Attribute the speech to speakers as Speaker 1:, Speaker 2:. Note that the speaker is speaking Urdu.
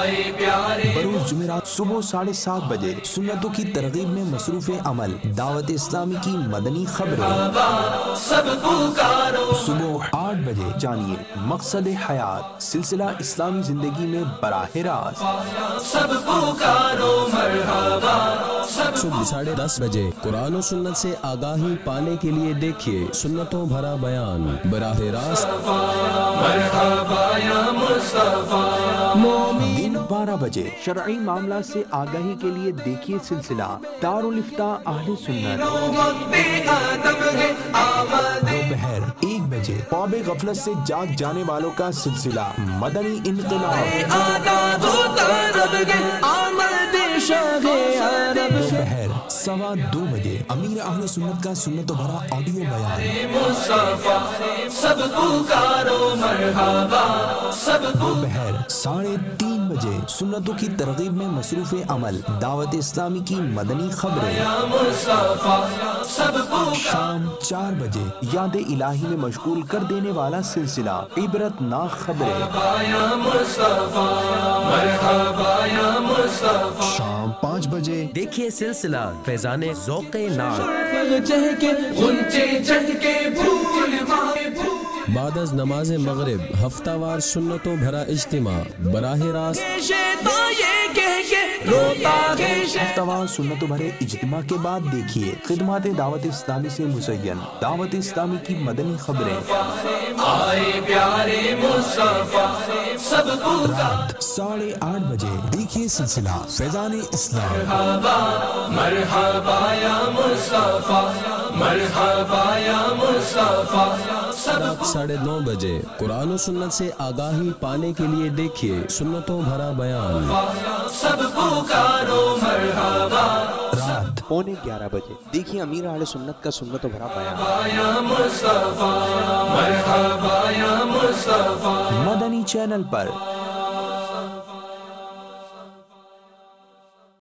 Speaker 1: بروز جمعرات صبح 7:30 بجے سنتوں کی ترغیب میں مصروف عمل دعوت اسلامی کی مدنی خبریں۔ صبح 8 بجے جانیے مقصد حیات سلسلہ اسلامی زندگی میں براہ راست۔
Speaker 2: صبح 10:30 بجے قرآن و سنت سے آگاہی پانے کے لیے دیکھیے سنتوں بھرا بیان براہ راست۔
Speaker 1: دن 12 بجے شرعی معاملات سے آگاہی کے لیے دیکھیے سلسلہ دارالفتاء اہل سنت۔ دوپہر 1 بجے خواب غفلت سے جاگ جانے والوں کا سلسلہ مدنی انقلاب۔ دوپہر 2:15 بجے امیر اہل سنت کا سنت بھرا آڈیو بیان۔ دوپہر 3:30 بجے سنتوں کی ترغیب میں مصروف عمل دعوت اسلامی کی مدنی خبریں۔ شام 4 بجے یاد الہی میں مشغول کر دینے والا سلسلہ عبرت ناک خبریں۔ شام 5 بجے
Speaker 2: دیکھیے سلسلہ فیضان ذوق ناک۔ بعد از نماز مغرب ہفتہ وار سنتوں بھرا اجتماع براہ راست۔
Speaker 1: ہفتہ وار سنتوں بھرے اجتماع کے بعد دیکھیے خدمات دعوت اسلامی سے مزین دعوت اسلامی کی مدنی خبریں۔ رات 8:30 بجے دیکھیے سلسلہ فیضان اسلام۔
Speaker 2: 9:30 بجے قرآن و سنت سے آگاہی پانے کے لیے دیکھیے سنتوں بھرا بیان۔
Speaker 1: رات 11:15 بجے دیکھیے امیر اہل سنت کا سنت بھرا بیان۔ مدنی چینل پر